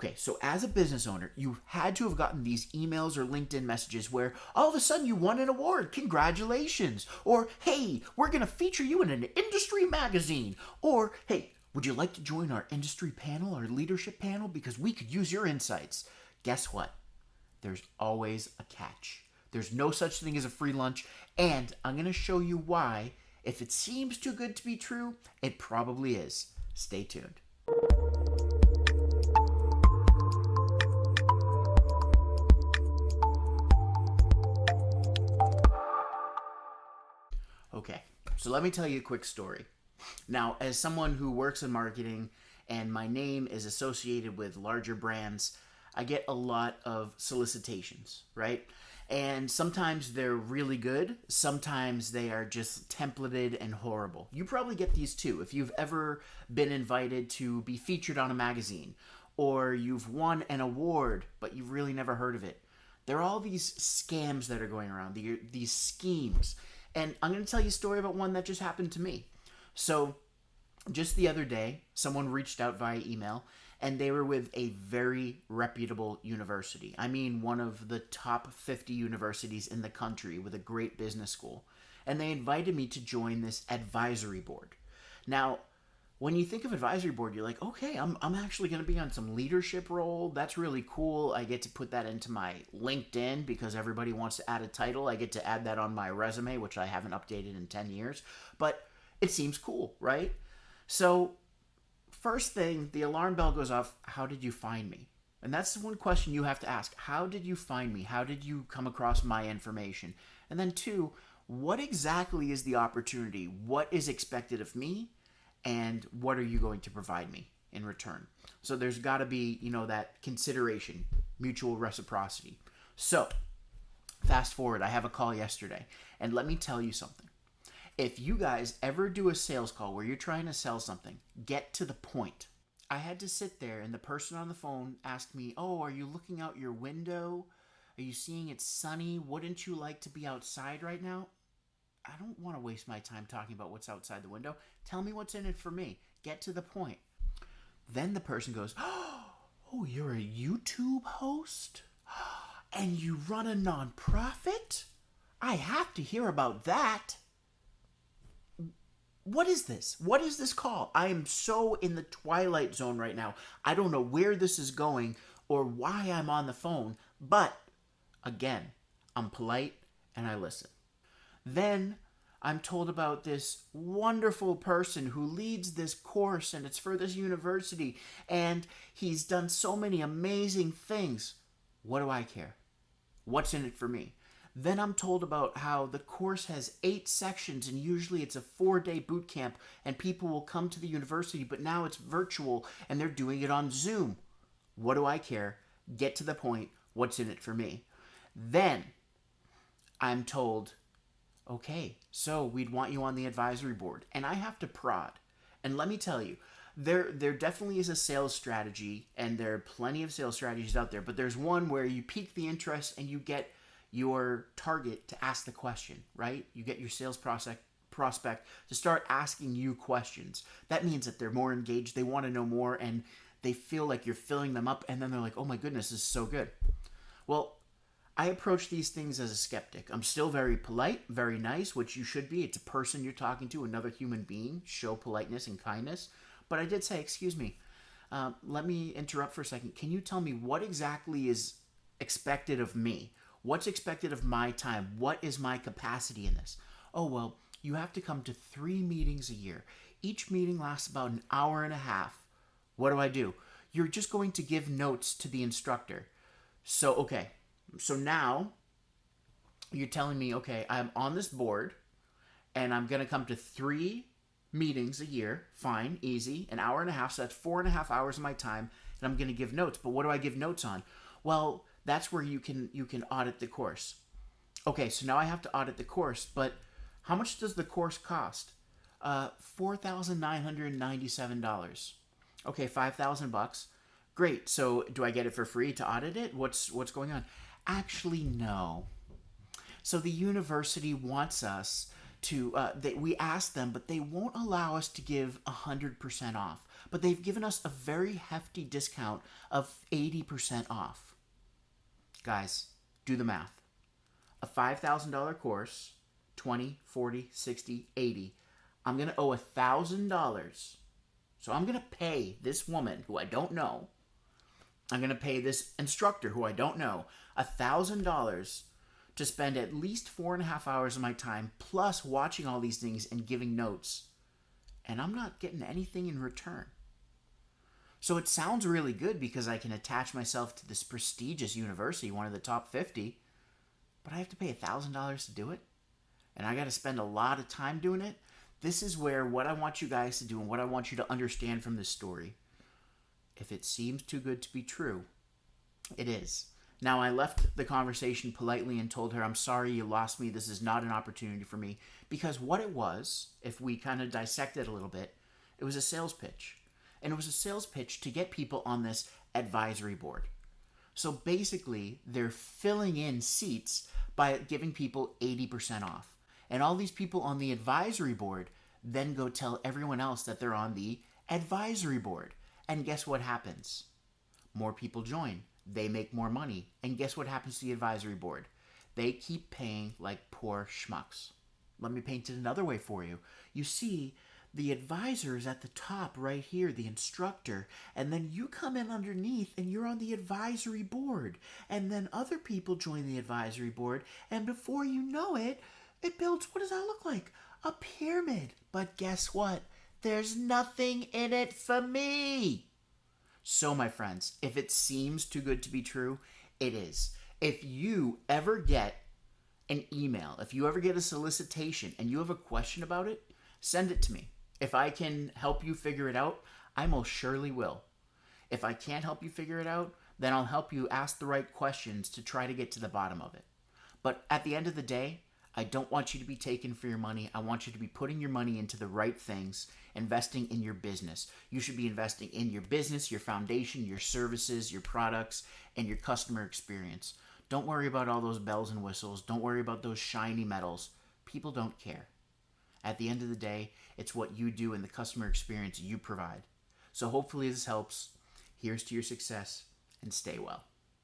Okay, so as a business owner, you had to have gotten these emails or LinkedIn messages where all of a sudden you won an award. Congratulations. Or, hey, we're going to feature you in an industry magazine. Or, hey, would you like to join our industry panel, our leadership panel? Because we could use your insights. Guess what? There's always a catch. There's no such thing as a free lunch. And I'm going to show you why. If it seems too good to be true, it probably is. Stay tuned. Okay, so let me tell you a quick story. Now, as someone who works in marketing and my name is associated with larger brands, I get a lot of solicitations, right? And sometimes they're really good. Sometimes they are just templated and horrible. You probably get these too. If you've ever been invited to be featured on a magazine, or you've won an award, but you've really never heard of it. There are all these scams that are going around, these schemes. And I'm going to tell you a story about one that just happened to me. So just the other day, someone reached out via email, and they were with a very reputable university. I mean, one of the top 50 universities in the country with a great business school. And they invited me to join this advisory board. Now, when you think of advisory board, you're like, okay, I'm actually going to be on some leadership role. That's really cool. I get to put that into my LinkedIn because everybody wants to add a title. I get to add that on my resume, which I haven't updated in 10 years. But it seems cool, right? So first thing, the alarm bell goes off. How did you find me? And that's the one question you have to ask. How did you find me? How did you come across my information? And then two, what exactly is the opportunity? What is expected of me? And what are you going to provide me in return? So there's got to be, that consideration, mutual reciprocity. So fast forward, I have a call yesterday. And let me tell you something. If you guys ever do a sales call where you're trying to sell something, get to the point. I had to sit there and the person on the phone asked me, oh, are you looking out your window? Are you seeing it's sunny? Wouldn't you like to be outside right now? I don't want to waste my time talking about what's outside the window. Tell me what's in it for me. Get to the point. Then the person goes, oh, you're a YouTube host? And you run a nonprofit? I have to hear about that. What is this? What is this call? I am so in the Twilight zone right now. I don't know where this is going or why I'm on the phone. But, again, I'm polite and I listen. Then I'm told about this wonderful person who leads this course and it's for this university and he's done so many amazing things. What do I care? What's in it for me? Then I'm told about how the course has 8 sections and usually it's a 4-day boot camp and people will come to the university, but now it's virtual and they're doing it on Zoom. What do I care? Get to the point. What's in it for me? Then I'm told, okay, so we'd want you on the advisory board. And I have to prod. And let me tell you, there definitely is a sales strategy, and there are plenty of sales strategies out there, but there's one where you pique the interest and you get your target to ask the question, right? You get your sales prospect to start asking you questions. That means that they're more engaged, they want to know more, and they feel like you're filling them up, and then they're like, oh my goodness, this is so good. Well, I approach these things as a skeptic. I'm still very polite, very nice, which you should be. It's a person you're talking to, another human being. Show politeness and kindness. But I did say, excuse me, let me interrupt for a second. Can you tell me what exactly is expected of me? What's expected of my time? What is my capacity in this? Oh, well, you have to come to 3 meetings a year. Each meeting lasts about an hour and a half. What do? You're just going to give notes to the instructor. So, okay. So now you're telling me, okay, I'm on this board and I'm going to come to 3 meetings a year. Fine, easy, an hour and a half. So that's 4.5 hours of my time and I'm going to give notes. But what do I give notes on? Well, that's where you can audit the course. Okay, so now I have to audit the course, but how much does the course cost? $4,997. Okay, $5,000. Great. So do I get it for free to audit it? What's going on? Actually, no. So the university wants us to, we ask them, but they won't allow us to give 100% off. but they've given us a very hefty discount of 80% off. Guys, do the math. A $5,000 course, 20, 40, 60, 80. I'm going to owe $1,000. So I'm going to pay this woman who I don't know. I'm going to pay this instructor who I don't know $1,000 to spend at least 4.5 hours of my time plus watching all these things and giving notes. And I'm not getting anything in return. So it sounds really good because I can attach myself to this prestigious university, one of the top 50, but I have to pay $1,000 to do it? And I got to spend a lot of time doing it? This is where what I want you guys to do and what I want you to understand from this story. If it seems too good to be true, it is. Now, I left the conversation politely and told her, I'm sorry you lost me. This is not an opportunity for me. Because what it was, if we kind of dissect it a little bit, it was a sales pitch. And it was a sales pitch to get people on this advisory board. So basically, they're filling in seats by giving people 80% off. And all these people on the advisory board then go tell everyone else that they're on the advisory board. And guess what happens? More people join. They make more money. And guess what happens to the advisory board? They keep paying like poor schmucks. Let me paint it another way for you. You see, the advisor is at the top right here, the instructor, and then you come in underneath and you're on the advisory board. And then other people join the advisory board, and before you know it, it builds, what does that look like? A pyramid. But guess what? There's nothing in it for me. So, my friends, if it seems too good to be true, it is. If you ever get an email, if you ever get a solicitation and you have a question about it, send it to me. If I can help you figure it out, I most surely will. If I can't help you figure it out, then I'll help you ask the right questions to try to get to the bottom of it. But at the end of the day, I don't want you to be taken for your money. I want you to be putting your money into the right things, investing in your business. You should be investing in your business, your foundation, your services, your products, and your customer experience. Don't worry about all those bells and whistles. Don't worry about those shiny metals. People don't care. At the end of the day, it's what you do and the customer experience you provide. So hopefully this helps. Here's to your success, and stay well.